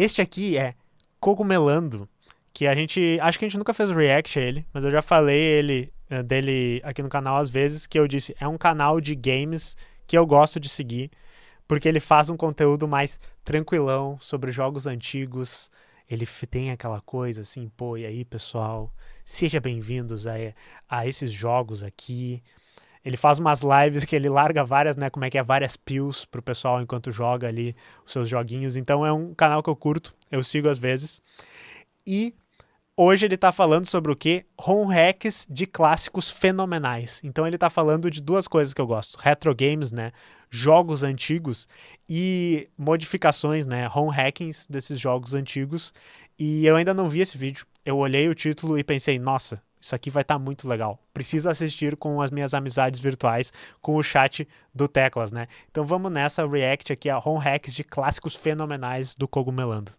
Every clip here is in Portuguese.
Este aqui é Cogumelando, que acho que a gente nunca fez react a ele, mas eu já falei dele aqui no canal às vezes, que eu disse, é um canal de games que eu gosto de seguir, porque ele faz um conteúdo mais tranquilão sobre jogos antigos. Ele tem aquela coisa assim, pô, e aí pessoal, sejam bem-vindos a esses jogos aqui. Ele faz umas lives que ele larga várias, né, como é que é, várias pills pro pessoal enquanto joga ali os seus joguinhos. Então é um canal que eu curto, eu sigo às vezes. E hoje ele tá falando sobre o quê? ROM hacks de clássicos fenomenais. Então ele tá falando de duas coisas que eu gosto. Retro games, né? Jogos antigos e modificações, né? ROM hackings desses jogos antigos. E eu ainda não vi esse vídeo. Eu olhei o título e pensei, nossa, isso aqui vai estar muito legal. Preciso assistir com as minhas amizades virtuais, com o chat do Teclas, né? Então vamos nessa react aqui a ROM hacks de clássicos fenomenais do Cogumelando.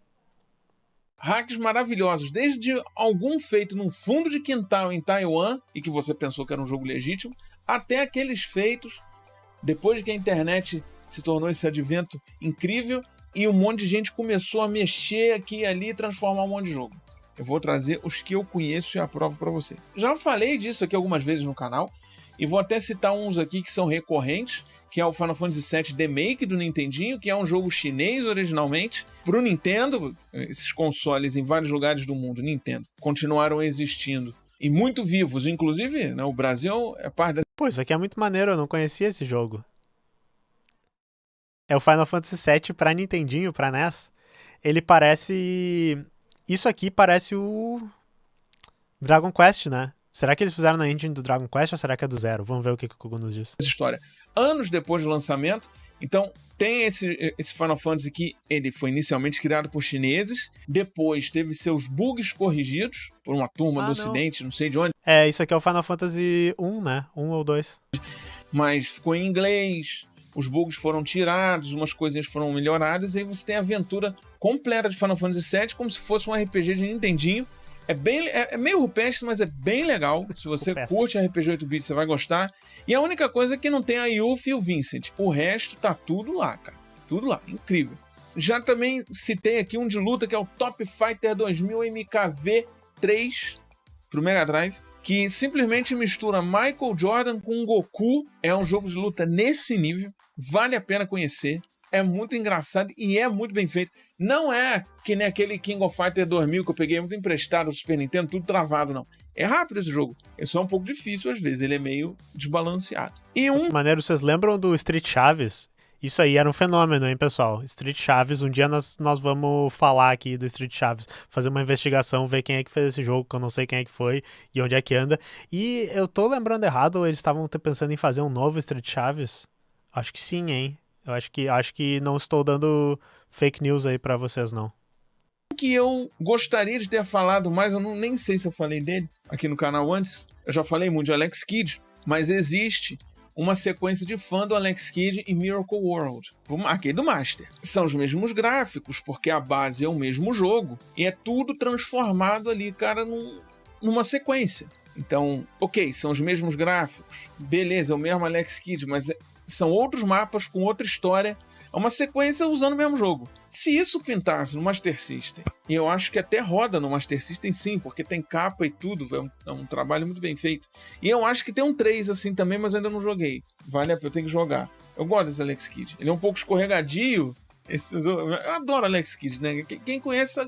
Hacks maravilhosos, desde algum feito num fundo de quintal em Taiwan, e que você pensou que era um jogo legítimo, até aqueles feitos depois que a internet se tornou esse advento incrível e um monte de gente começou a mexer aqui e ali e transformar um monte de jogo. Eu vou trazer os que eu conheço e aprovo para você. Já falei disso aqui algumas vezes no canal, e vou até citar uns aqui que são recorrentes, que é o Final Fantasy VII Remake do Nintendinho, que é um jogo chinês originalmente. Para o Nintendo, esses consoles em vários lugares do mundo, Nintendo, continuaram existindo. E muito vivos, inclusive, né, o Brasil é parte da... Pô, isso aqui é muito maneiro, eu não conhecia esse jogo. É o Final Fantasy VII pra Nintendinho, pra NES. Ele parece... Isso aqui parece o Dragon Quest, né? Será que eles fizeram na engine do Dragon Quest ou será que é do zero? Vamos ver o que o Kogu nos diz. História. Anos depois do lançamento, então tem esse Final Fantasy que ele foi inicialmente criado por chineses, depois teve seus bugs corrigidos por uma turma do Ocidente, não sei de onde. É, isso aqui é o Final Fantasy 1, né? 1 ou 2. Mas ficou em inglês, os bugs foram tirados, umas coisinhas foram melhoradas, e aí você tem a aventura completa de Final Fantasy VII como se fosse um RPG de Nintendinho. É meio rupestre, mas é bem legal. Se você curte RPG 8-bit, você vai gostar. E a única coisa é que não tem a Yuffie e o Vincent. O resto tá tudo lá, cara. Tudo lá. Incrível. Já também citei aqui um de luta, que é o Top Fighter 2000 MKV3 pro Mega Drive, que simplesmente mistura Michael Jordan com Goku. É um jogo de luta nesse nível. Vale a pena conhecer. É muito engraçado e é muito bem feito. Não é que nem aquele King of Fighter 2000 que eu peguei muito emprestado do Super Nintendo, tudo travado, não. É rápido esse jogo. É só um pouco difícil às vezes, ele é meio desbalanceado. E Que maneiro, vocês lembram do Street Chaves? Isso aí era um fenômeno, hein, pessoal? Street Chaves, um dia nós vamos falar aqui do Street Chaves, fazer uma investigação, ver quem é que fez esse jogo, que eu não sei quem é que foi e onde é que anda. E eu tô lembrando errado, eles estavam pensando em fazer um novo Street Chaves? Acho que sim, hein? Eu acho que não estou dando fake news aí pra vocês, não. Que eu gostaria de ter falado mais, eu nem sei se eu falei dele aqui no canal antes. Eu já falei muito de Alex Kidd, mas existe uma sequência de fã do Alex Kidd em Miracle World, aqui do Master. São os mesmos gráficos, porque a base é o mesmo jogo, e é tudo transformado ali, cara, numa sequência. Então, ok, são os mesmos gráficos, beleza, é o mesmo Alex Kidd, mas são outros mapas com outra história, é uma sequência usando o mesmo jogo. Se isso pintasse no Master System, e eu acho que até roda no Master System sim, porque tem capa e tudo, é um trabalho muito bem feito. E eu acho que tem um 3 assim também, mas eu ainda não joguei. Vale a pena, eu tenho que jogar. Eu gosto desse Alex Kidd. Ele é um pouco escorregadio. Eu adoro Alex Kidd, né? Quem conhece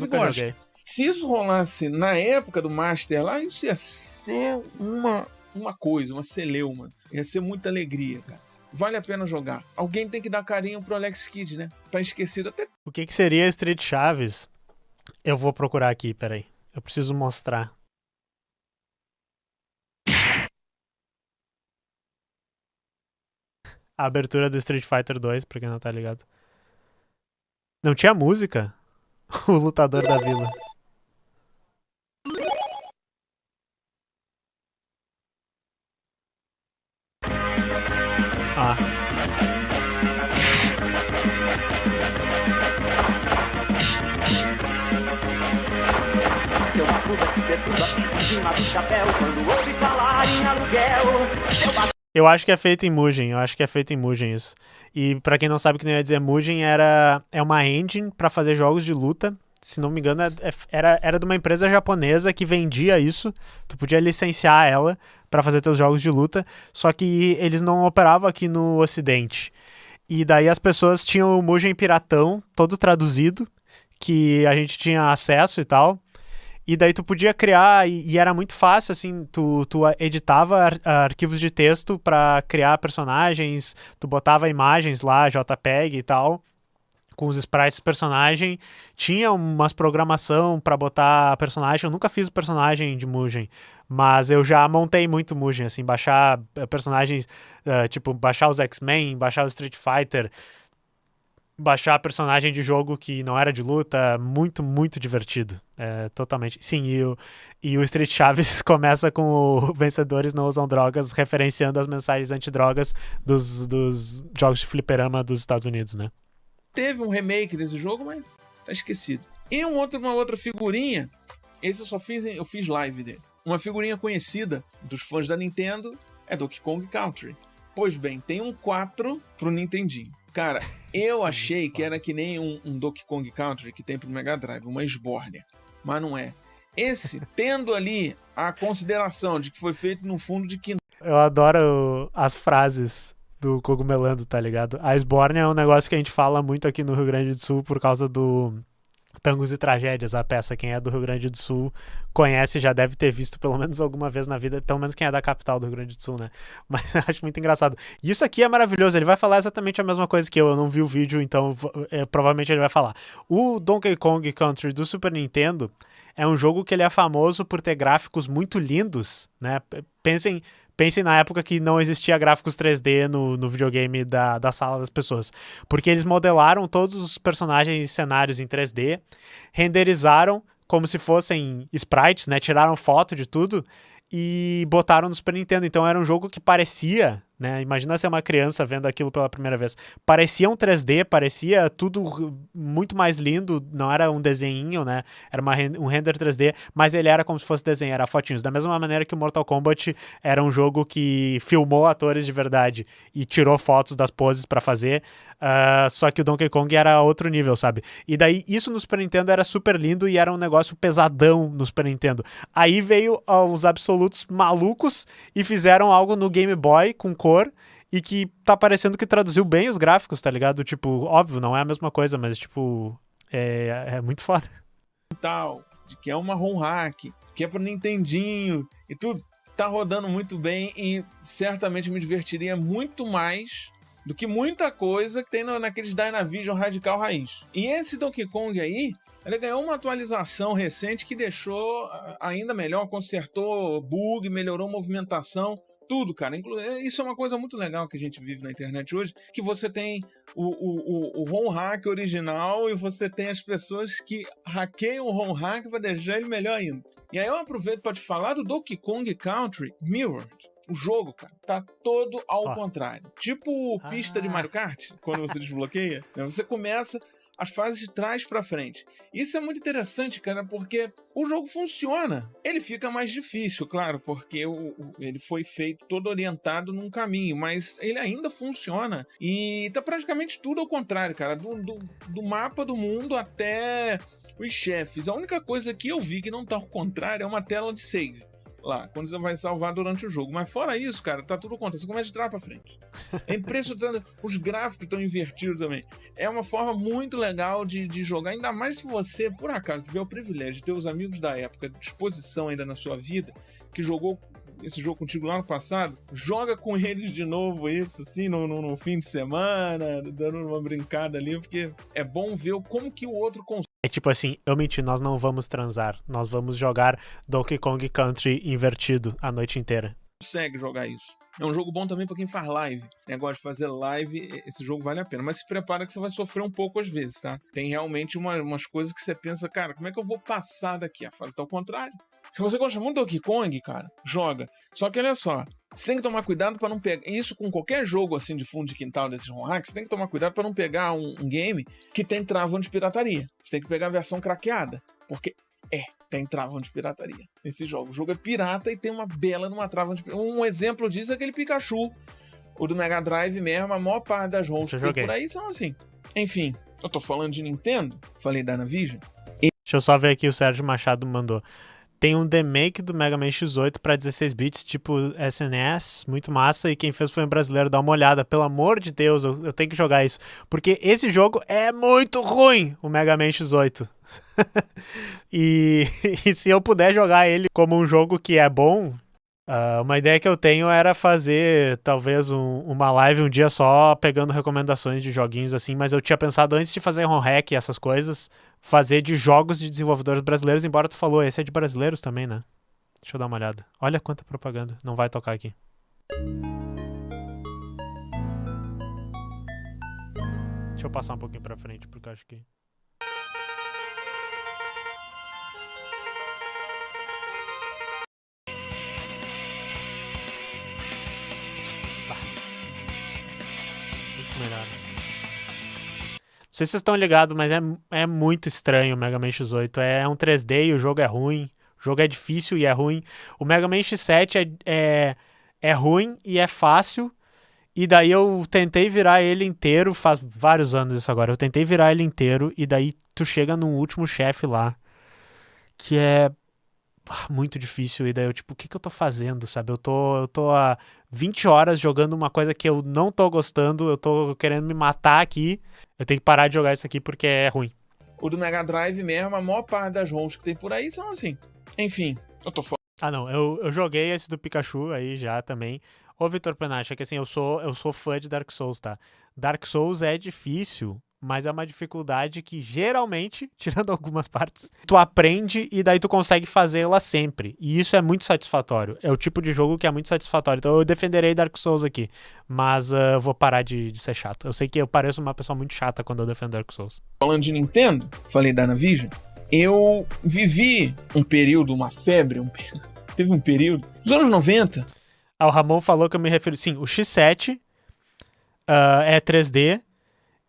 gosta. Joguei. Se isso rolasse na época do Master lá, isso ia ser uma coisa, uma celeuma. Ia ser muita alegria, cara. Vale a pena jogar. Alguém tem que dar carinho pro Alex Kidd, né? Tá esquecido até. O que seria Street Chaves? Eu vou procurar aqui, peraí. Eu preciso mostrar. A abertura do Street Fighter 2, pra quem não tá ligado. Não tinha música? O lutador da vila. Ah. Seu batuta que detuba em cima do chapéu quando ouve falar em aluguel. Seu Eu acho que é feito em Mugen, isso. E pra quem não sabe o que nem eu ia dizer, Mugen é uma engine pra fazer jogos de luta. Se não me engano, era de uma empresa japonesa que vendia isso. Tu podia licenciar ela pra fazer teus jogos de luta, só que eles não operavam aqui no Ocidente. E daí as pessoas tinham o Mugen Piratão, todo traduzido, que a gente tinha acesso e tal. E daí tu podia criar, e era muito fácil, assim, tu editava arquivos de texto pra criar personagens, tu botava imagens lá, JPEG e tal, com os sprites do personagem. Tinha umas programação pra botar personagem. Eu nunca fiz o personagem de Mugen, mas eu já montei muito Mugen, assim, baixar personagens, tipo, baixar os X-Men, baixar o Street Fighter, baixar personagem de jogo que não era de luta, muito, muito divertido. Totalmente. Sim, e o Street Chaves começa com o Vencedores Não Usam Drogas, referenciando as mensagens antidrogas dos jogos de fliperama dos Estados Unidos, né? Teve um remake desse jogo, mas tá esquecido. E uma outra figurinha, esse eu fiz live dele. Uma figurinha conhecida dos fãs da Nintendo é Donkey Kong Country. Pois bem, tem um 4 pro Nintendinho. Cara, eu achei que era que nem um Donkey Kong Country que tem pro Mega Drive, uma esbórnia. Mas não é. Esse, tendo ali a consideração de que foi feito no fundo de quintal. Eu adoro as frases do Cogumelando, tá ligado? A esbórnia é um negócio que a gente fala muito aqui no Rio Grande do Sul por causa do Tangos e Tragédias, a peça. Quem é do Rio Grande do Sul conhece, já deve ter visto pelo menos alguma vez na vida, pelo menos quem é da capital do Rio Grande do Sul, né? Mas acho muito engraçado. E isso aqui é maravilhoso, ele vai falar exatamente a mesma coisa que eu não vi o vídeo, então provavelmente ele vai falar. O Donkey Kong Country do Super Nintendo é um jogo que ele é famoso por ter gráficos muito lindos, né? Pensem na época que não existia gráficos 3D no videogame da sala das pessoas. Porque eles modelaram todos os personagens e cenários em 3D, renderizaram como se fossem sprites, né? Tiraram foto de tudo e botaram no Super Nintendo. Então era um jogo que parecia, né? Imagina ser uma criança vendo aquilo pela primeira vez. Parecia um 3D, parecia tudo muito mais lindo, não era um desenhinho, né? Era um render 3D, mas ele era como se fosse desenho, era fotinhos. Da mesma maneira que o Mortal Kombat era um jogo que filmou atores de verdade e tirou fotos das poses pra fazer, só que o Donkey Kong era outro nível, sabe? E daí isso no Super Nintendo era super lindo e era um negócio pesadão no Super Nintendo. Aí veio os absolutos malucos e fizeram algo no Game Boy com cor e que tá parecendo que traduziu bem os gráficos, tá ligado? Tipo, óbvio, não é a mesma coisa, mas tipo, é muito foda. Tal, de que é uma ROM hack, que é pro Nintendinho e tudo, tá rodando muito bem e certamente me divertiria muito mais do que muita coisa que tem naqueles Dynavision Radical Raiz. E esse Donkey Kong aí, ele ganhou uma atualização recente que deixou ainda melhor, consertou bug, melhorou movimentação, tudo, cara. Isso é uma coisa muito legal que a gente vive na internet hoje, que você tem o ROM hack original e você tem as pessoas que hackeiam o ROM hack para deixar ele melhor ainda. E aí eu aproveito para te falar do Donkey Kong Country Mirrored. O jogo, cara, tá todo ao contrário. Tipo pista de Mario Kart, quando você desbloqueia. Você começa as fases de trás pra frente. Isso é muito interessante, cara, porque o jogo funciona. Ele fica mais difícil, claro, porque ele foi feito todo orientado num caminho, mas ele ainda funciona. E tá praticamente tudo ao contrário, cara. Do mapa do mundo até os chefes. A única coisa que eu vi que não tá ao contrário é uma tela de save lá, quando você vai salvar durante o jogo. Mas fora isso, cara, tá tudo contra. Você começa de trás pra frente. É impressionante. Os gráficos estão invertidos também. É uma forma muito legal de jogar, ainda mais se você, por acaso, tiver o privilégio de ter os amigos da época à disposição ainda na sua vida, que jogou esse jogo contigo lá no passado, joga com eles de novo isso, assim, no fim de semana, dando uma brincada ali, porque é bom ver como que o outro consegue. É tipo assim, eu menti, nós não vamos transar, nós vamos jogar Donkey Kong Country invertido a noite inteira. Consegue jogar isso. É um jogo bom também pra quem faz live. Negócio de fazer live, esse jogo vale a pena. Mas se prepara que você vai sofrer um pouco às vezes, tá? Tem realmente umas coisas que você pensa, cara, como é que eu vou passar daqui? A fase tá ao contrário. Se você gosta muito do Donkey Kong, cara, joga. Só que olha só, você tem que tomar cuidado pra não pegar... Isso com qualquer jogo assim de fundo de quintal desses ROM hacks, você tem que tomar cuidado pra não pegar um game que tem travão de pirataria. Você tem que pegar a versão craqueada. Porque Tem travão de pirataria nesse jogo. O jogo é pirata e tem uma bela numa trava de pirataria. Um exemplo disso é aquele Pikachu, o do Mega Drive mesmo. A maior parte das ROMs que tem por aí são assim. Enfim, eu tô falando de Nintendo, falei da Navision. Deixa eu só ver aqui, o Sérgio Machado mandou. Tem um remake do Mega Man X8 pra 16 bits, tipo SNS, muito massa, e quem fez foi um brasileiro, dá uma olhada, pelo amor de Deus, eu tenho que jogar isso, porque esse jogo é muito ruim, o Mega Man X8. e se eu puder jogar ele como um jogo que é bom, uma ideia que eu tenho era fazer talvez uma live um dia só, pegando recomendações de joguinhos assim, mas eu tinha pensado antes de fazer ROM hack e essas coisas, fazer de jogos de desenvolvedores brasileiros, embora tu falou, esse é de brasileiros também, né? Deixa eu dar uma olhada. Olha quanta propaganda, não vai tocar aqui. Deixa eu passar um pouquinho pra frente, porque eu acho que... melhor. Não sei se vocês estão ligados, mas é muito estranho o Mega Man X8. É um 3D e o jogo é ruim. O jogo é difícil e é ruim. O Mega Man X7 é ruim e é fácil. E daí eu tentei virar ele inteiro, faz vários anos isso agora. Eu tentei virar ele inteiro e daí tu chega num último chefe lá, que é muito difícil, e daí eu, tipo, o que eu tô fazendo, sabe? Eu tô há 20 horas jogando uma coisa que eu não tô gostando, eu tô querendo me matar aqui, eu tenho que parar de jogar isso aqui porque é ruim. O do Mega Drive mesmo, a maior parte das ROMs que tem por aí são assim. Enfim, eu tô falando. Ah, não, eu joguei esse do Pikachu aí já também. Ô, Vitor Penacha, é que assim, eu sou fã de Dark Souls, tá? Dark Souls é difícil, mas é uma dificuldade que geralmente, tirando algumas partes, tu aprende e daí tu consegue fazê-la sempre. E isso é muito satisfatório. É o tipo de jogo que é muito satisfatório. Então eu defenderei Dark Souls aqui, mas eu vou parar de ser chato. Eu sei que eu pareço uma pessoa muito chata quando eu defendo Dark Souls. Falando de Nintendo, falei da Navision, eu vivi um período, uma febre, teve um período, nos anos 90. O Ramon falou que eu me refiro... Sim, o X7 é 3D,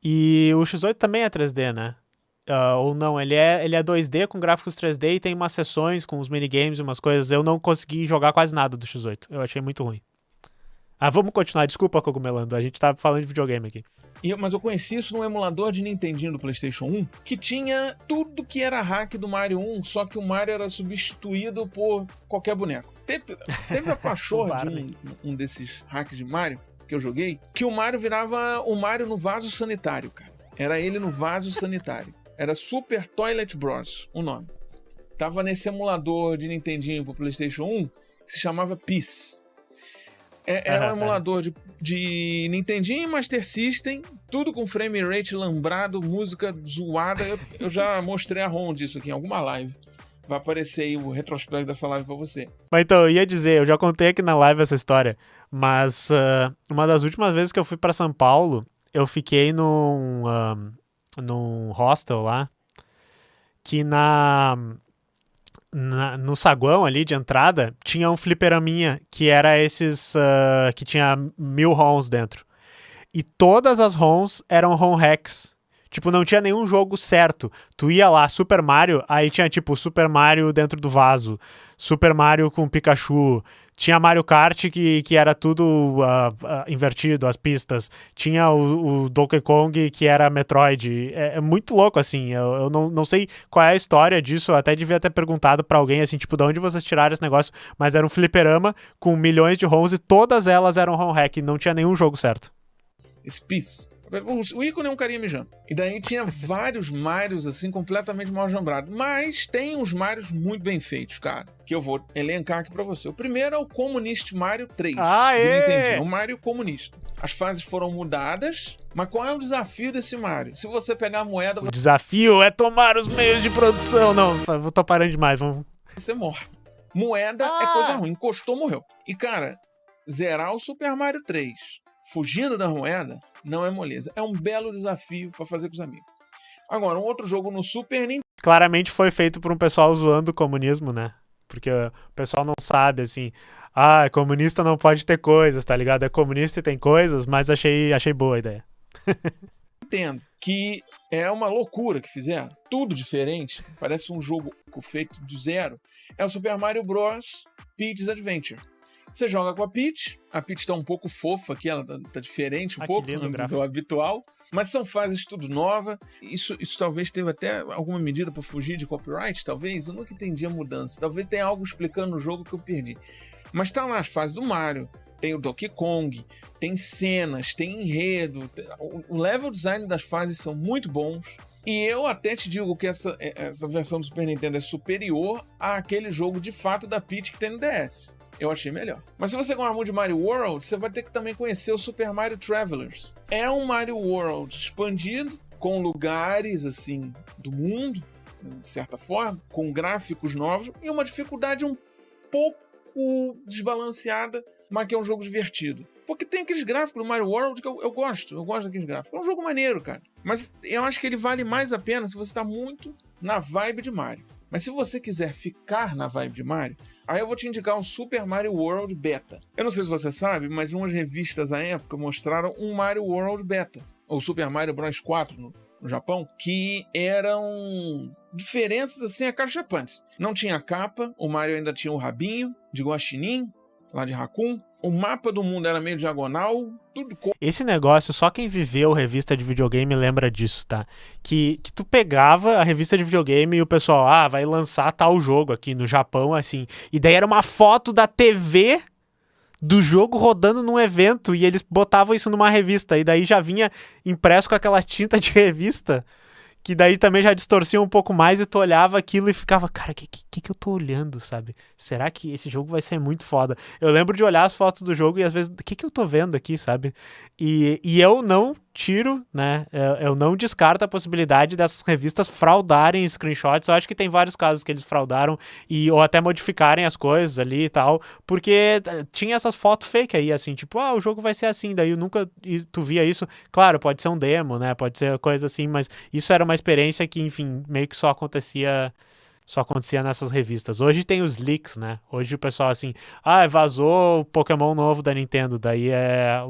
e o X8 também é 3D, né? Ou não, ele é 2D com gráficos 3D e tem umas sessões com os minigames e umas coisas. Eu não consegui jogar quase nada do X8. Eu achei muito ruim. Vamos continuar. Desculpa, Cogumelando. A gente tá falando de videogame aqui. Mas eu conheci isso num emulador de Nintendinho do PlayStation 1, que tinha tudo que era hack do Mario 1, só que o Mario era substituído por qualquer boneco. Teve a pachorra de um desses hacks de Mario que eu joguei, que o Mario virava o Mario no vaso sanitário, cara. Era ele no vaso sanitário. Era Super Toilet Bros, o nome. Tava nesse emulador de Nintendinho pro PlayStation 1, que se chamava Peace. Era um emulador de Nintendinho e Master System, tudo com frame rate lambrado, música zoada. Eu já mostrei a ROM disso aqui em alguma live. Vai aparecer aí o retrospecto dessa live pra você. Mas então, eu ia dizer, eu já contei aqui na live essa história, mas uma das últimas vezes que eu fui pra São Paulo, eu fiquei num hostel lá, que no saguão ali de entrada, tinha um fliperaminha, que era esses que tinha 1000 ROMs dentro. E todas as ROMs eram ROM hacks. Tipo, não tinha nenhum jogo certo. Tu ia lá, Super Mario, aí tinha tipo Super Mario dentro do vaso, Super Mario com Pikachu, tinha Mario Kart que era tudo invertido, as pistas, tinha o Donkey Kong que era Metroid. É muito louco, assim, eu não sei qual é a história disso, eu até devia ter perguntado pra alguém, assim, tipo, de onde vocês tiraram esse negócio, mas era um fliperama com milhões de ROMs e todas elas eram ROM hack, não tinha nenhum jogo certo. Peace. O ícone é um carinha mijando. E daí tinha vários Marios, assim, completamente mal jambrados. Mas tem uns Marios muito bem feitos, cara, que eu vou elencar aqui pra você. O primeiro é o Communist Mario 3. Do Nintendo. É um Mario comunista. As fases foram mudadas, mas qual é o desafio desse Mario? Se você pegar a moeda... O desafio é tomar os meios de produção. Não, tô parando demais, vamos... Você morre. Moeda é coisa ruim. Encostou, morreu. E, cara, zerar o Super Mario 3... fugindo da moeda, não é moleza. É um belo desafio pra fazer com os amigos. Agora, um outro jogo no Super Nintendo... Claramente foi feito por um pessoal zoando o comunismo, né? Porque o pessoal não sabe, assim... comunista não pode ter coisas, tá ligado? É comunista e tem coisas, mas achei boa a ideia. Nintendo, que é uma loucura que fizeram. Tudo diferente, parece um jogo feito do zero. É o Super Mario Bros. Peach's Adventure. Você joga com a Peach tá um pouco fofa aqui, ela tá diferente um pouco do habitual, mas são fases tudo nova. Isso talvez teve até alguma medida para fugir de copyright, talvez. Eu nunca entendi a mudança. Talvez tenha algo explicando no jogo que eu perdi. Mas tá lá as fases do Mario, tem o Donkey Kong, tem cenas, tem enredo. O level design das fases são muito bons. E eu até te digo que essa versão do Super Nintendo é superior àquele jogo de fato da Peach que tem no DS. Eu achei melhor. Mas se você gosta muito de Mario World, você vai ter que também conhecer o Super Mario Travelers. É um Mario World expandido, com lugares, assim, do mundo, de certa forma, com gráficos novos e uma dificuldade um pouco desbalanceada, mas que é um jogo divertido. Porque tem aqueles gráficos do Mario World que eu gosto daqueles gráficos. É um jogo maneiro, cara. Mas eu acho que ele vale mais a pena se você está muito na vibe de Mario. Mas se você quiser ficar na vibe de Mario, aí eu vou te indicar um Super Mario World Beta. Eu não sei se você sabe, mas umas revistas à época mostraram um Mario World Beta, ou Super Mario Bros 4 no Japão, que eram diferenças assim acachapantes. Não tinha capa, o Mario ainda tinha o rabinho de guaxinim, lá de Raccoon. O mapa do mundo era meio diagonal, tudo... Esse negócio, só quem viveu revista de videogame lembra disso, tá? Que tu pegava a revista de videogame e o pessoal, vai lançar tal jogo aqui no Japão, assim. E daí era uma foto da TV do jogo rodando num evento e eles botavam isso numa revista. E daí já vinha impresso com aquela tinta de revista, que daí também já distorcia um pouco mais e tu olhava aquilo e ficava, cara, que eu tô olhando, sabe? Será que esse jogo vai ser muito foda? Eu lembro de olhar as fotos do jogo e às vezes, o que eu tô vendo aqui, sabe? E eu não tiro, né? Eu não descarto a possibilidade dessas revistas fraudarem screenshots. Eu acho que tem vários casos que eles fraudaram ou até modificarem as coisas ali e tal, porque tinha essas fotos fake aí, assim, tipo, o jogo vai ser assim, daí tu via isso. Claro, pode ser um demo, né? Pode ser coisa assim, mas isso era uma experiência que, enfim, meio que só acontecia nessas revistas. Hoje tem os leaks, né? Hoje o pessoal assim, vazou o Pokémon novo da Nintendo, daí é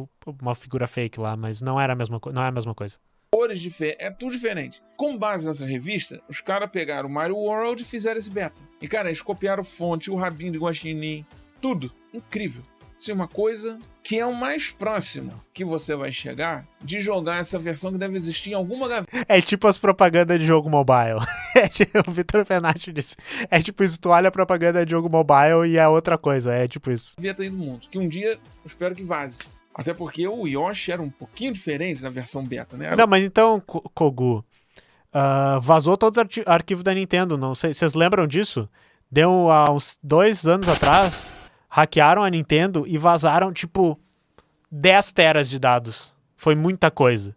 uma figura fake lá, mas não é a mesma coisa. Cores é tudo diferente. Com base nessa revista, os caras pegaram o Mario World e fizeram esse beta. E, cara, eles copiaram fonte, o rabinho de guaxinim, tudo. Incrível. Isso é uma coisa que é o mais próximo que você vai chegar de jogar essa versão que deve existir em alguma gaveta. É tipo as propagandas de jogo mobile. O Vitor Fenati disse. É tipo isso, tu olha a propaganda de jogo mobile e é outra coisa, é tipo isso. Gaveta aí do mundo, que um dia eu espero que vaze. Até porque o Yoshi era um pouquinho diferente na versão beta, né? Não, mas então, Kogu, vazou todos os arquivos da Nintendo, não sei, vocês lembram disso? Deu há uns 2 anos atrás, hackearam a Nintendo e vazaram, tipo, 10 teras de dados. Foi muita coisa.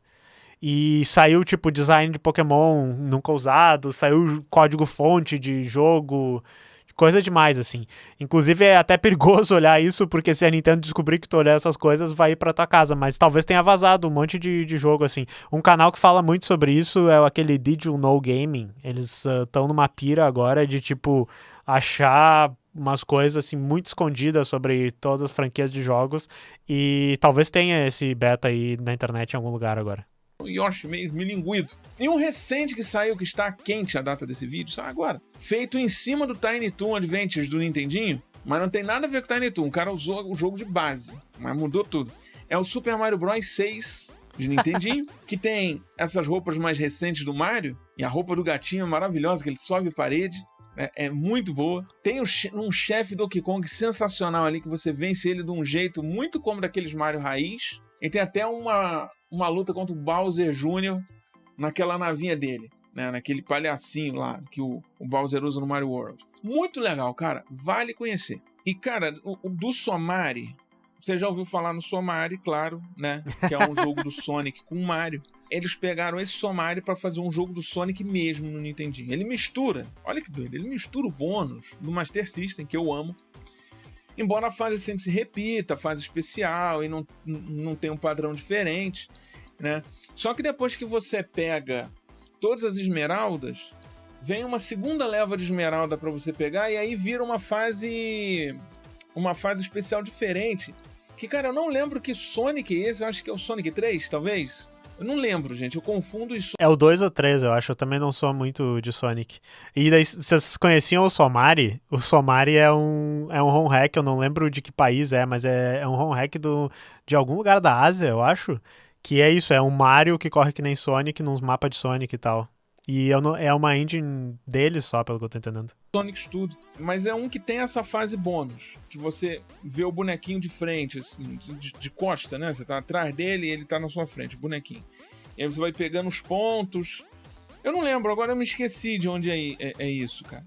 E saiu, tipo, design de Pokémon nunca usado, saiu código-fonte de jogo, coisa demais, assim. Inclusive, é até perigoso olhar isso, porque se a Nintendo descobrir que tu olhar essas coisas, vai ir pra tua casa. Mas talvez tenha vazado um monte de jogo, assim. Um canal que fala muito sobre isso é aquele Did You Know Gaming. Eles estão numa pira agora de, tipo, achar umas coisas, assim, muito escondidas sobre todas as franquias de jogos. E talvez tenha esse beta aí na internet em algum lugar agora. O Yoshi meio milinguido. E um recente que saiu, que está quente a data desse vídeo, só agora. Feito em cima do Tiny Toon Adventures do Nintendinho, mas não tem nada a ver com o Tiny Toon. O cara usou o jogo de base, mas mudou tudo. É o Super Mario Bros 6 de Nintendinho, que tem essas roupas mais recentes do Mario, e a roupa do gatinho é maravilhosa, que ele sobe a parede. É muito boa. Tem um chefe Donkey Kong sensacional ali, que você vence ele de um jeito muito como daqueles Mario raiz. E tem até uma luta contra o Bowser Jr. naquela navinha dele, né? Naquele palhacinho lá que o Bowser usa no Mario World. Muito legal, cara. Vale conhecer. E, cara, o do Somari, você já ouviu falar no Somari, claro, né? Que é um jogo do Sonic com o Mario. Eles pegaram esse Somari para fazer um jogo do Sonic mesmo no Nintendinho. Ele mistura, olha que doido, ele mistura o bônus do Master System, que eu amo. Embora a fase sempre se repita, a fase especial, e não tem um padrão diferente, né? Só que depois que você pega todas as esmeraldas, vem uma segunda leva de esmeralda para você pegar, e aí vira uma fase especial diferente. Que, cara, eu não lembro que Sonic é esse, eu acho que é o Sonic 3, talvez? Eu não lembro, gente. Eu confundo isso. É o 2 ou 3, eu acho. Eu também não sou muito de Sonic. E daí, vocês conheciam o Somari? O Somari é um home hack, eu não lembro de que país mas é um home hack de algum lugar da Ásia, eu acho. Que é isso, é um Mario que corre que nem Sonic nos mapas de Sonic e tal. E é uma engine deles só, pelo que eu tô entendendo. Sonic Studio, mas é um que tem essa fase bônus, que você vê o bonequinho de frente, assim, de costa, né? Você tá atrás dele e ele tá na sua frente, o bonequinho. E aí você vai pegando os pontos. Eu não lembro, agora eu me esqueci de onde é isso, cara.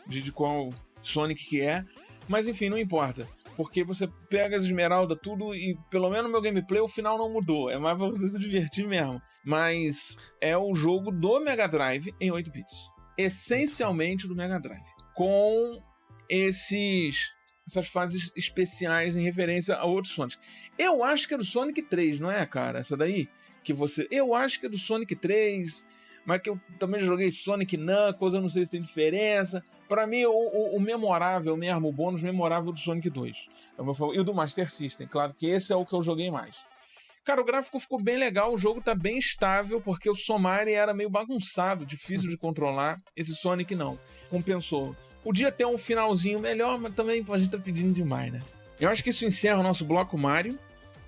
De qual Sonic que é. Mas enfim, não importa. Porque você pega as esmeraldas, tudo, e pelo menos no meu gameplay o final não mudou. É mais pra você se divertir mesmo. Mas é o jogo do Mega Drive em 8 bits. Essencialmente do Mega Drive. Com essas fases especiais em referência a outros Sonic. Eu acho que é do Sonic 3, não é, cara? Essa daí? Eu acho que é do Sonic 3, mas que eu também joguei Sonic Knuckles, eu não sei se tem diferença. Pra mim, o memorável mesmo, o bônus memorável do Sonic 2. É o meu favorito. E o do Master System, claro que esse é o que eu joguei mais. Cara, o gráfico ficou bem legal, o jogo tá bem estável, porque o Somari era meio bagunçado, difícil de controlar. Esse Sonic não, compensou. Podia ter um finalzinho melhor, mas também a gente tá pedindo demais, né? Eu acho que isso encerra o nosso bloco Mario,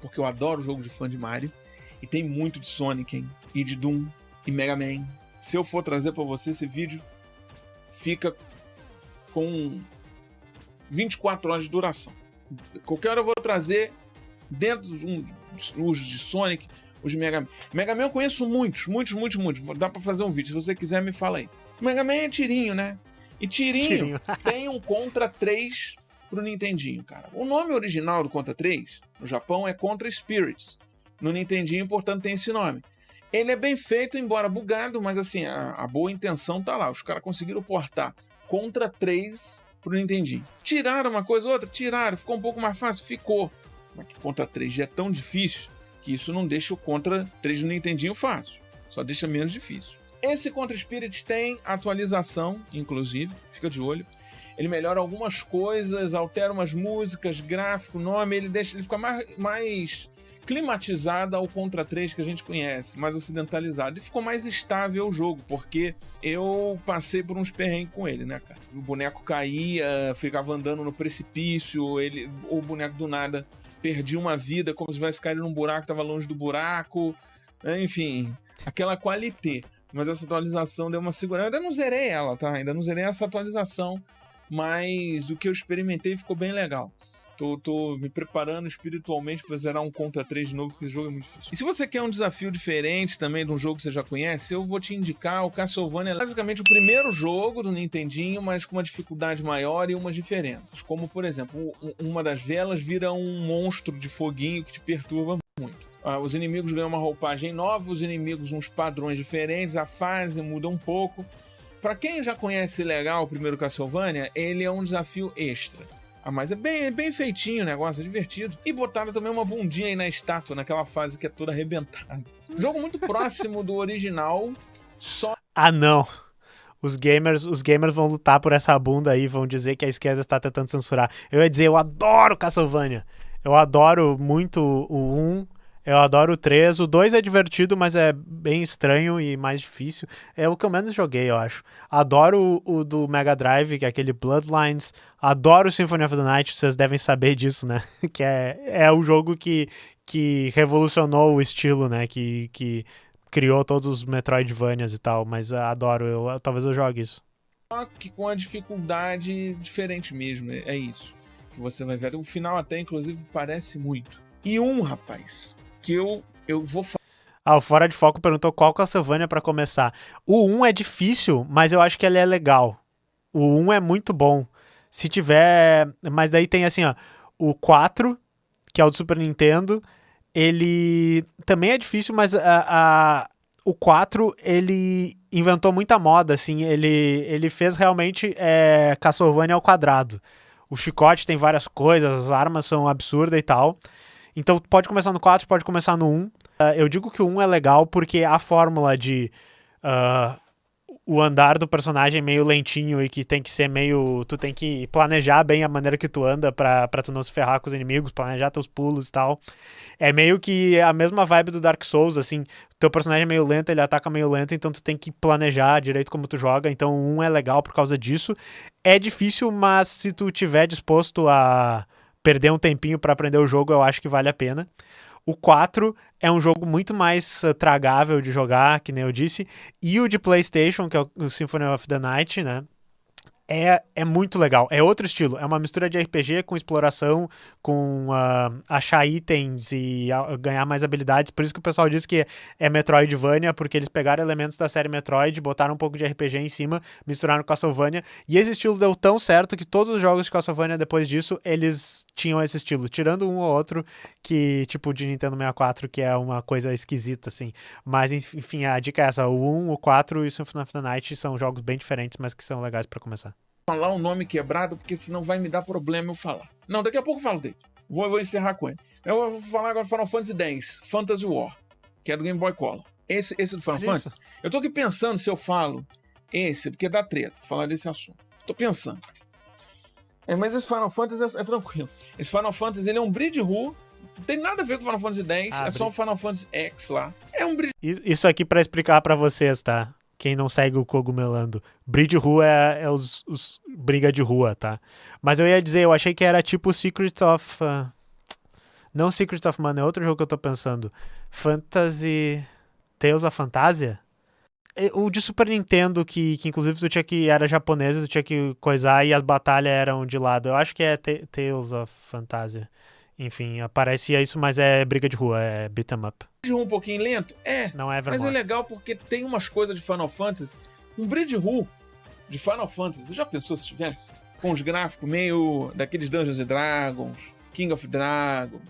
porque eu adoro jogo de fã de Mario. E tem muito de Sonic, hein? E de Doom, e Mega Man. Se eu for trazer pra você esse vídeo, fica com 24 horas de duração. Qualquer hora eu vou trazer dentro os de Sonic, os de Mega Man. Mega Man eu conheço muitos. Dá pra fazer um vídeo, se você quiser me fala aí. Mega Man é tirinho, né? E tirinho. Tem um Contra 3 pro Nintendinho, cara. O nome original do Contra 3 no Japão é Contra Spirits. No Nintendinho, portanto, tem esse nome. Ele é bem feito, embora bugado, mas assim, a boa intenção tá lá. Os caras conseguiram portar Contra 3 pro Nintendinho. Tiraram uma coisa ou outra? Tiraram. Ficou um pouco mais fácil? Ficou. Mas que Contra 3 já é tão difícil que isso não deixa o Contra 3 no Nintendinho fácil. Só deixa menos difícil. Esse Contra Spirits tem atualização, inclusive. Fica de olho. Ele melhora algumas coisas, altera umas músicas, gráfico, nome. Ele fica mais climatizada ao Contra 3 que a gente conhece, mais ocidentalizado. E ficou mais estável o jogo, porque eu passei por uns perrengues com ele, né, cara? O boneco caía, ficava andando no precipício, o boneco do nada perdia uma vida, como se tivesse caído num buraco, estava longe do buraco. Enfim, aquela qualité. Mas essa atualização deu uma segurada. Eu ainda não zerei ela, tá? Ainda não zerei essa atualização, mas o que eu experimentei ficou bem legal. Tô me preparando espiritualmente para zerar um Contra 3 de novo, porque esse jogo é muito difícil. E se você quer um desafio diferente também de um jogo que você já conhece, eu vou te indicar o Castlevania. É basicamente o primeiro jogo do Nintendinho, mas com uma dificuldade maior e umas diferenças. Como, por exemplo, uma das velas vira um monstro de foguinho que te perturba muito. Os inimigos ganham uma roupagem nova, os inimigos uns padrões diferentes, a fase muda um pouco. Para quem já conhece legal o primeiro Castlevania, ele é um desafio extra. Mas é bem feitinho o negócio, é divertido. E botaram também uma bundinha aí na estátua, naquela fase que é toda arrebentada. Jogo muito próximo do original, só... Ah, não. Os gamers vão lutar por essa bunda aí, vão dizer que a esquerda está tentando censurar. Eu ia dizer, eu adoro Castlevania. Eu adoro muito o 1, eu adoro o 3. O 2 é divertido, mas é bem estranho e mais difícil. É o que eu menos joguei, eu acho. Adoro o do Mega Drive, que é aquele Bloodlines. Adoro o Symphony of the Night, vocês devem saber disso, né? Que é o jogo que revolucionou o estilo, né? Que criou todos os Metroidvanias e tal. Mas adoro, talvez eu jogue isso. Só que com a dificuldade diferente mesmo, é isso que você vai ver. O final até, inclusive, parece muito. E rapaz... que eu vou falar. O Fora de Foco perguntou qual Castlevania pra começar. O 1 é difícil, mas eu acho que ele é legal. O 1 é muito bom. Se tiver... Mas daí tem assim, ó, o 4, que é o do Super Nintendo. Ele também é difícil, mas o 4, ele inventou muita moda, assim. Ele fez realmente Castlevania ao quadrado. O chicote tem várias coisas, as armas são absurdas e tal. Então pode começar no 4, pode começar no 1. Eu digo que o 1 é legal porque a fórmula de o andar do personagem meio lentinho e que tem que ser meio... Tu tem que planejar bem a maneira que tu anda pra tu não se ferrar com os inimigos, planejar teus pulos e tal. É meio que a mesma vibe do Dark Souls, assim. Teu personagem é meio lento, ele ataca meio lento, então tu tem que planejar direito como tu joga. Então é legal por causa disso. É difícil, mas se tu tiver disposto a perder um tempinho pra aprender o jogo, eu acho que vale a pena. O 4 é um jogo muito mais tragável de jogar, que nem eu disse. E o de PlayStation, que é o Symphony of the Night, né? É muito legal. É outro estilo. É uma mistura de RPG com exploração, com achar itens e ganhar mais habilidades. Por isso que o pessoal diz que é Metroidvania, porque eles pegaram elementos da série Metroid, botaram um pouco de RPG em cima, misturaram com Castlevania. E esse estilo deu tão certo que todos os jogos de Castlevania depois disso, eles tinham esse estilo. Tirando um ou outro, que tipo de Nintendo 64, que é uma coisa esquisita, assim. Mas, enfim, a dica é essa. O 1, o 4 e o Symphony of the Night são jogos bem diferentes, mas que são legais pra começar. Falar um nome quebrado, porque senão vai me dar problema eu falar. Não, daqui a pouco eu falo dele. Vou encerrar com ele. Eu vou falar agora do Final Fantasy X, Phantasy War, que é do Game Boy Color. Esse do Final Fantasy, eu tô aqui pensando se eu falo esse, porque dá treta falar desse assunto. Tô pensando. Mas esse Final Fantasy é tranquilo. Esse Final Fantasy, ele é um Bridge-Ru, não tem nada a ver com o Final Fantasy X, só o Final Fantasy X lá. É um Bridge... Isso aqui pra explicar pra vocês, tá? Quem não segue o Cogumelando. Bridge-Ru é os briga de rua, tá? Mas eu ia dizer, eu achei que era tipo Secret of... não Secret of Mana, é outro jogo que eu tô pensando. Fantasy... Tales of Fantasia? O de Super Nintendo, que inclusive tu tinha que... Era japonês, tu tinha que coisar e as batalhas eram de lado. Eu acho que é Tales of Fantasia. Enfim, parecia isso, mas é briga de rua, é beat 'em up. Um pouquinho lento? Não é mas é legal porque tem umas coisas de Final Fantasy. Um Bridge-Ru de Final Fantasy, já pensou se tivesse? Com os gráficos meio daqueles Dungeons & Dragons, King of Dragons,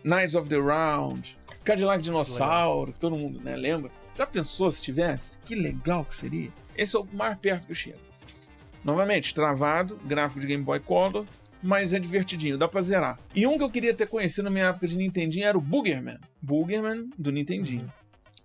Knights of the Round, Cadillac Dinossauro, que todo mundo, né, lembra? Já pensou se tivesse? Que legal que seria. Esse é o mais perto que eu chego. Novamente, travado, gráfico de Game Boy Color, mas é divertidinho, dá pra zerar. E um que eu queria ter conhecido na minha época de Nintendinho era o Boogerman. Boogerman do Nintendinho.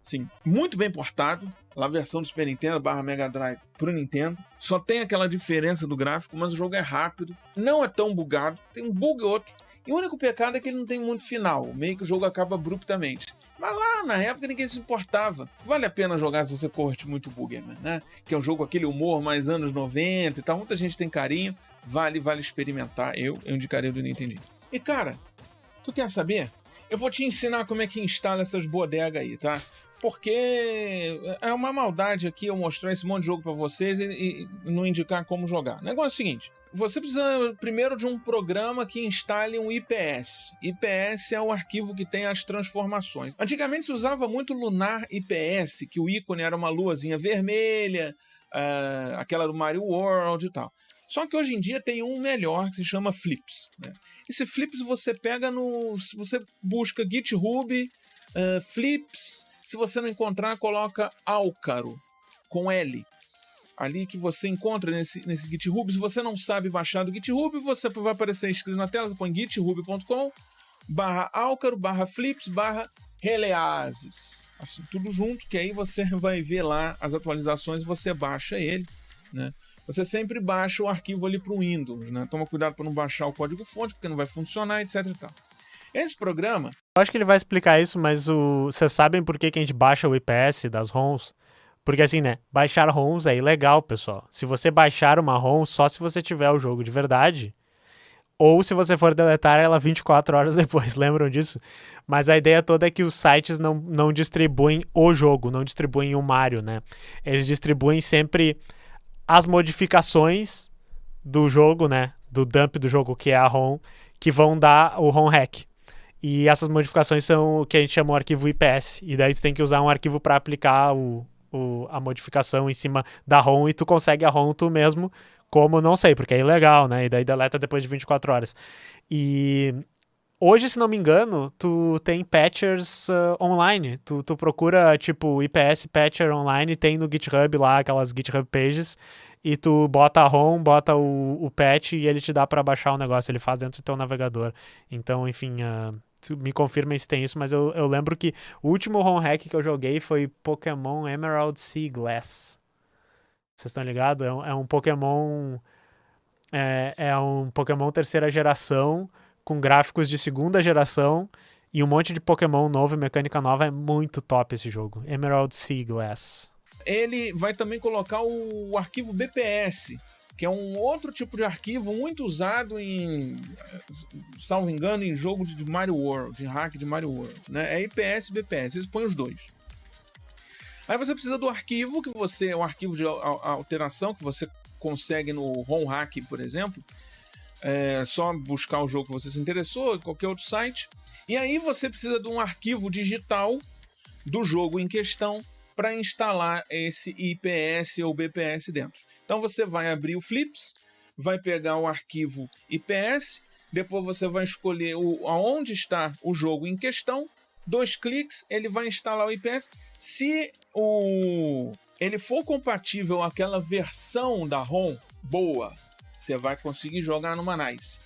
Sim, muito bem portado. A versão do Super Nintendo / Mega Drive pro Nintendo. Só tem aquela diferença do gráfico, mas o jogo é rápido. Não é tão bugado. Tem um bug ou outro. E o único pecado é que ele não tem muito final. Meio que o jogo acaba abruptamente. Mas lá, na época, ninguém se importava. Vale a pena jogar se você curte muito Boogerman, né? Que é um jogo com aquele humor mais anos 90 e tal. Muita gente tem carinho. Vale experimentar. Eu indicaria o do Nintendinho. E, cara, tu quer saber? Eu vou te ensinar como é que instala essas bodegas aí, tá? Porque é uma maldade aqui eu mostrar esse monte de jogo pra vocês e não indicar como jogar. O negócio é o seguinte. Você precisa primeiro de um programa que instale um IPS. IPS é o arquivo que tem as transformações. Antigamente se usava muito Lunar IPS, que o ícone era uma luazinha vermelha, aquela do Mario World e tal. Só que hoje em dia tem um melhor que se chama Flips, né? Esse Flips você pega você busca GitHub, Flips. Se você não encontrar, coloca Álcaro, com L. Ali que você encontra nesse GitHub. Se você não sabe baixar do GitHub, você vai aparecer escrito na tela, você põe github.com/álcaro/flips/releases. Assim, tudo junto, que aí você vai ver lá as atualizações e você baixa ele, né? Você sempre baixa o arquivo ali para o Windows, né? Toma cuidado para não baixar o código-fonte, porque não vai funcionar, etc e tal. Esse programa... Eu acho que ele vai explicar isso, mas vocês sabem por que a gente baixa o IPS das ROMs? Porque assim, né? Baixar ROMs é ilegal, pessoal. Se você baixar uma ROM, só se você tiver o jogo de verdade, ou se você for deletar ela 24 horas depois, lembram disso? Mas a ideia toda é que os sites não distribuem o jogo, não distribuem o Mario, né? Eles distribuem sempre as modificações do jogo, né? Do dump do jogo, que é a ROM, que vão dar o ROM hack. E essas modificações são o que a gente chama de arquivo IPS. E daí tu tem que usar um arquivo para aplicar a modificação em cima da ROM e tu consegue a ROM tu mesmo, como não sei, porque é ilegal, né? E daí deleta depois de 24 horas. E hoje, se não me engano, tu tem patchers online. Tu procura, tipo, IPS Patcher online, tem no GitHub lá, aquelas GitHub pages, e tu bota a ROM, bota o patch e ele te dá pra baixar o negócio, ele faz dentro do teu navegador. Então, enfim, me confirmem se tem isso, mas eu lembro que o último ROM hack que eu joguei foi Pokémon Emerald Sea Glass. Vocês estão ligados? É um Pokémon. É um Pokémon terceira geração, com gráficos de segunda geração e um monte de Pokémon novo e mecânica nova. É muito top esse jogo. Emerald Sea Glass. Ele vai também colocar o arquivo BPS, que é um outro tipo de arquivo muito usado em, salvo engano, em jogo de Mario World, de hack de Mario World, né? É IPS e BPS, eles põem os dois. Aí você precisa do arquivo, o arquivo de alteração que você consegue no ROM Hack, por exemplo. É só buscar o jogo que você se interessou, qualquer outro site. E aí você precisa de um arquivo digital do jogo em questão para instalar esse IPS ou BPS dentro. Então você vai abrir o Flips, vai pegar o arquivo IPS, depois você vai escolher aonde está o jogo em questão, 2 cliques, ele vai instalar o IPS. Se ele for compatível àquela versão da ROM boa, você vai conseguir jogar numa Nice.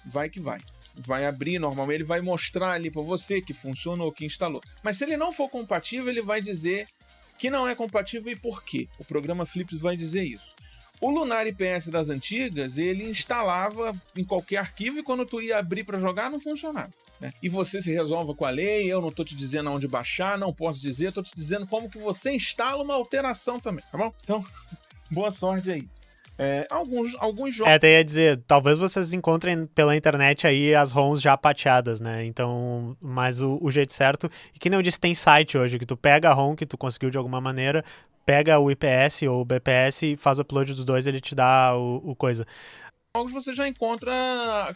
Vai que vai. Vai abrir, normalmente ele vai mostrar ali para você que funcionou, que instalou. Mas se ele não for compatível, ele vai dizer que não é compatível e por quê. O programa Flips vai dizer isso. O Lunar IPS das antigas, ele instalava em qualquer arquivo e quando tu ia abrir para jogar, não funcionava, né? E você se resolve com a lei, eu não tô te dizendo aonde baixar, não posso dizer, tô te dizendo como que você instala uma alteração também, tá bom? Então, boa sorte aí. Alguns jogos... Até ia dizer, talvez vocês encontrem pela internet aí as ROMs já pateadas, né? Então, mas o jeito certo... E que nem eu disse, tem site hoje, que tu pega a ROM que tu conseguiu de alguma maneira, pega o IPS ou o BPS, faz o upload dos dois, ele te dá o coisa. Jogos você já encontra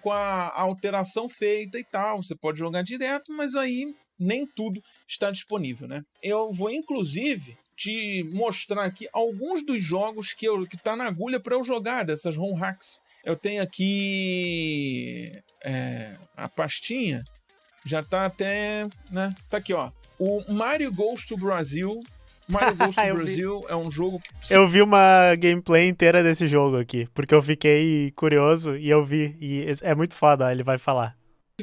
com a alteração feita e tal, você pode jogar direto, mas aí nem tudo está disponível, né? Eu vou, inclusive, te mostrar aqui alguns dos jogos que tá na agulha para eu jogar, dessas ROM hacks. Eu tenho aqui a pastinha, já tá até, né? Tá aqui, ó. O Mario Goes to Brazil. Mario Goes to Brazil é um jogo que... Eu vi uma gameplay inteira desse jogo aqui, porque eu fiquei curioso e eu vi, e é muito foda, ele vai falar.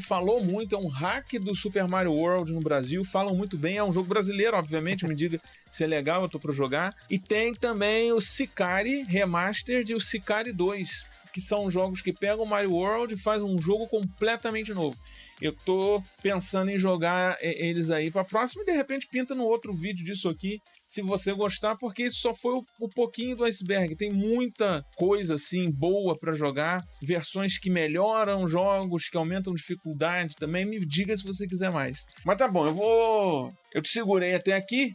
Falou muito, é um hack do Super Mario World no Brasil, falam muito bem, é um jogo brasileiro, obviamente, me diga se é legal, eu tô pra jogar. E tem também o Sicari Remastered e o Sicari 2, que são jogos que pegam o Mario World e fazem um jogo completamente novo. Eu tô pensando em jogar eles aí pra próxima e de repente pinta no outro vídeo disso aqui, se você gostar, porque isso só foi o pouquinho do iceberg. Tem muita coisa assim boa pra jogar, versões que melhoram jogos, que aumentam dificuldade também. Me diga se você quiser mais. Mas tá bom, eu te segurei até aqui,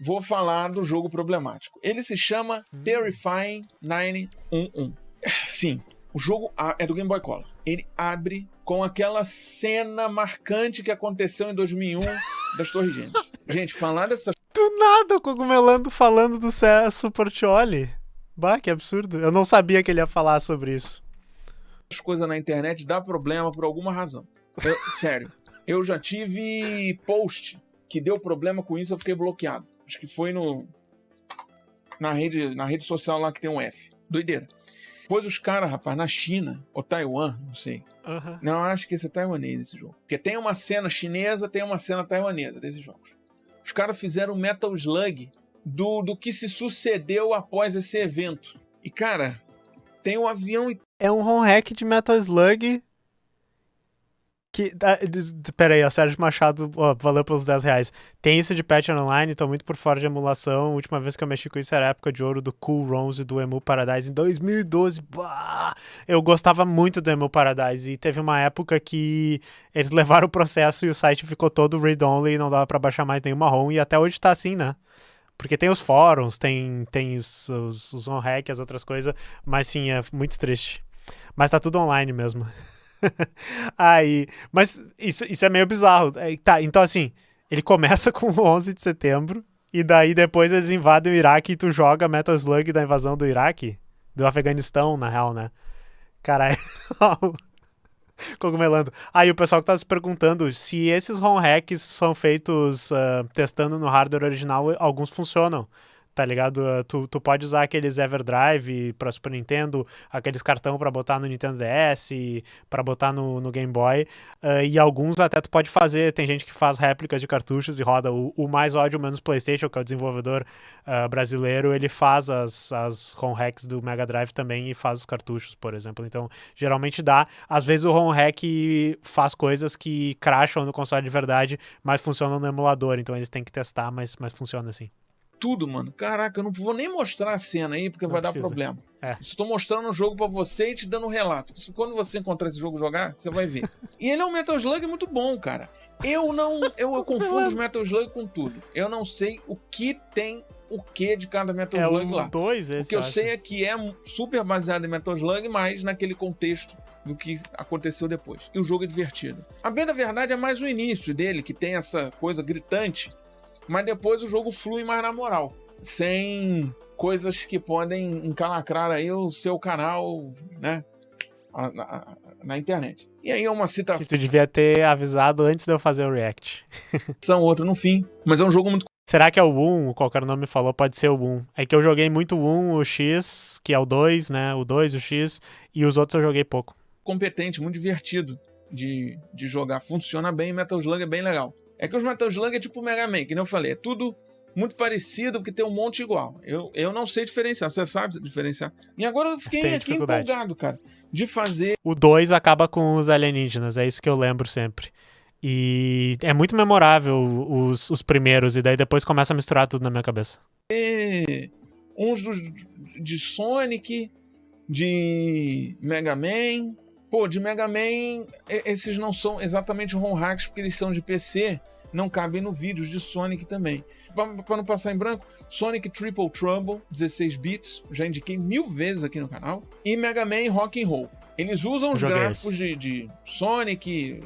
vou falar do jogo problemático. Ele se chama Terrifying 911. Sim, o jogo é do Game Boy Color. Ele abre com aquela cena marcante que aconteceu em 2001 das Torres Gêmeas. Gente, falar dessa... Do nada, o Cogumelando falando do Celso Portiolli. Bah, que absurdo. Eu não sabia que ele ia falar sobre isso. As coisas na internet dá problema por alguma razão. Sério. Eu já tive post que deu problema com isso, eu fiquei bloqueado. Acho que foi na rede social lá que tem um F. Doideira. Depois os caras, rapaz, na China, ou Taiwan, não sei. Uhum. Não, acho que esse é taiwanês esse jogo. Porque tem uma cena chinesa, tem uma cena taiwanesa desses jogos. Os caras fizeram um Metal Slug do que se sucedeu após esse evento. E, cara, tem um avião... É um ROM hack de Metal Slug... Pera aí, ó, Sérgio Machado, ó, valeu pelos R$10. Tem isso de patch online, tô muito por fora de emulação. A última vez que eu mexi com isso era a época de ouro do Cool ROMs e do Emu Paradise em 2012. Bah! Eu gostava muito do Emu Paradise e teve uma época que eles levaram o processo e o site ficou todo read-only e não dava pra baixar mais nenhuma ROM e até hoje tá assim, né? Porque tem os fóruns, tem os ROM hack, as outras coisas, mas sim, é muito triste. Mas tá tudo online mesmo. Aí, mas isso é meio bizarro. Tá, então assim, ele começa com o 11 de setembro e daí depois eles invadem o Iraque e tu joga Metal Slug da invasão do Iraque, do Afeganistão, na real, né? Caralho. Cogumelando. Aí o pessoal que tá se perguntando se esses ROM hacks são feitos testando no hardware original, alguns funcionam. tá ligado? Tu pode usar aqueles Everdrive pra Super Nintendo, aqueles cartão pra botar no Nintendo DS, pra botar no Game Boy, e alguns até tu pode fazer, tem gente que faz réplicas de cartuchos e roda. O Mais Ódio Menos PlayStation, que é o desenvolvedor brasileiro, ele faz as ROM hacks do Mega Drive também e faz os cartuchos, por exemplo. Então, geralmente dá. Às vezes o ROM hack faz coisas que crasham no console de verdade, mas funcionam no emulador, então eles têm que testar, mas funciona assim. Tudo, mano. Caraca, eu não vou nem mostrar a cena aí, porque Não vai precisa. dar problema. É. Estou mostrando o jogo pra você e te dando um relato. Quando você encontrar esse jogo jogar, você vai ver. E ele é um Metal Slug muito bom, cara. Eu confundo os Metal Slug com tudo. Eu não sei o que tem o que de cada Metal Slug lá. O que eu sei é que é super baseado em Metal Slug, mas naquele contexto do que aconteceu depois. E o jogo é divertido. A bem da verdade é mais o início dele, que tem essa coisa gritante, mas depois o jogo flui mais na moral, sem coisas que podem encalacrar aí o seu canal, né, na internet. E aí é uma citação. Que tu devia ter avisado antes de eu fazer o react. Outra no fim, mas é um jogo muito... Será que é o 1? Qualquer nome falou, pode ser o 1. É que eu joguei muito o 1, o X, que é o 2, né, o 2, o X, e os outros eu joguei pouco. Competente, muito divertido de jogar. Funciona bem, Metal Slug é bem legal. É que os Metal Slug é tipo o Mega Man, que nem eu falei, é tudo muito parecido, porque tem um monte igual. Eu não sei diferenciar, você sabe diferenciar. E agora eu fiquei aqui empolgado, cara, de fazer... O 2 acaba com os alienígenas, é isso que eu lembro sempre. E é muito memorável os primeiros, e daí depois começa a misturar tudo na minha cabeça. Uns de Sonic, de Mega Man... Pô, de Mega Man, esses não são exatamente ROM hacks, porque eles são de PC, não cabem no vídeo de Sonic também. Para não passar em branco, Sonic Triple Trouble, 16 bits, já indiquei 1000 vezes aqui no canal, e Mega Man Rock'n'Roll. Eles usam os gráficos de Sonic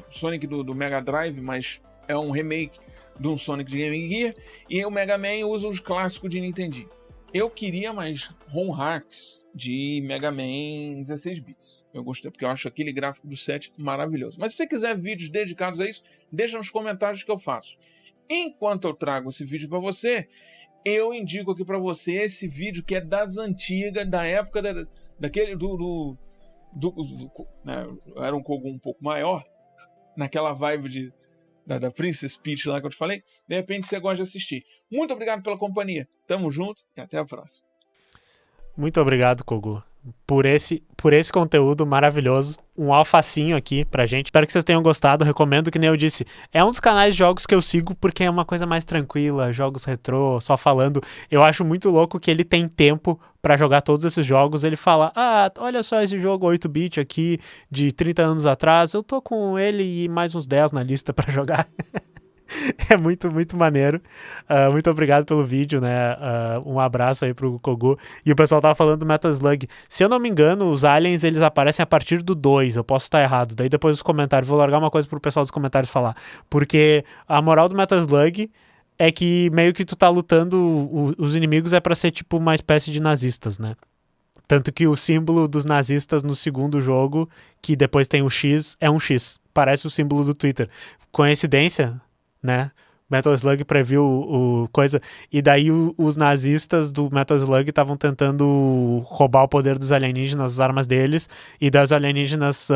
do Mega Drive, mas é um remake de um Sonic de Game Gear, e o Mega Man usa os clássicos de Nintendo. Eu queria mais ROM hacks de Mega Man 16 bits. Eu gostei, porque eu acho aquele gráfico do 7 maravilhoso. Mas se você quiser vídeos dedicados a isso, deixa nos comentários que eu faço. Enquanto eu trago esse vídeo para você, eu indico aqui para você esse vídeo que é das antigas, da época daquele né, era um Kogu um pouco maior, naquela vibe da Princess Peach lá que eu te falei. De repente você gosta de assistir. Muito obrigado pela companhia. Tamo junto e até a próxima. Muito obrigado, Kogu, por esse conteúdo maravilhoso. Um alfacinho aqui pra gente. Espero que vocês tenham gostado. Recomendo, que nem eu disse, é um dos canais de jogos que eu sigo porque é uma coisa mais tranquila, jogos retrô, só falando. Eu acho muito louco que ele tem tempo pra jogar todos esses jogos. Ele fala, olha só esse jogo 8-bit aqui de 30 anos atrás, eu tô com ele e mais uns 10 na lista pra jogar. É muito, muito maneiro. Muito obrigado pelo vídeo, né? Um abraço aí pro Kogu. E o pessoal tava falando do Metal Slug. Se eu não me engano, os aliens, eles aparecem a partir do 2. Eu posso estar errado. Daí depois dos comentários, vou largar uma coisa pro pessoal dos comentários falar. Porque a moral do Metal Slug é que meio que tu tá lutando, os inimigos é pra ser tipo uma espécie de nazistas, né? Tanto que o símbolo dos nazistas no segundo jogo, que depois tem o X, é um X. Parece o símbolo do Twitter. Coincidência, né? Metal Slug previu o coisa, e daí os nazistas do Metal Slug estavam tentando roubar o poder dos alienígenas, as armas deles, e daí os alienígenas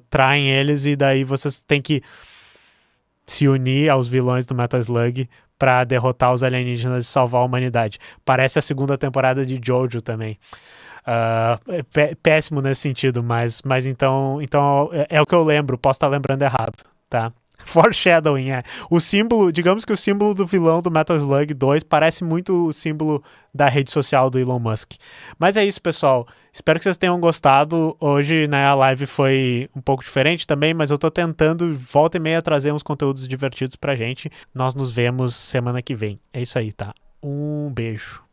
traem eles, e daí vocês têm que se unir aos vilões do Metal Slug pra derrotar os alienígenas e salvar a humanidade. Parece a segunda temporada de Jojo também. Péssimo nesse sentido, mas então é o que eu lembro, posso estar lembrando errado, tá? Foreshadowing, o símbolo, digamos que o símbolo do vilão do Metal Slug 2 parece muito o símbolo da rede social do Elon Musk. Mas é isso, pessoal, espero que vocês tenham gostado. Hoje, né, a live foi um pouco diferente também, mas eu tô tentando volta e meia trazer uns conteúdos divertidos pra gente. Nós nos vemos semana que vem, é isso aí, tá? Um beijo.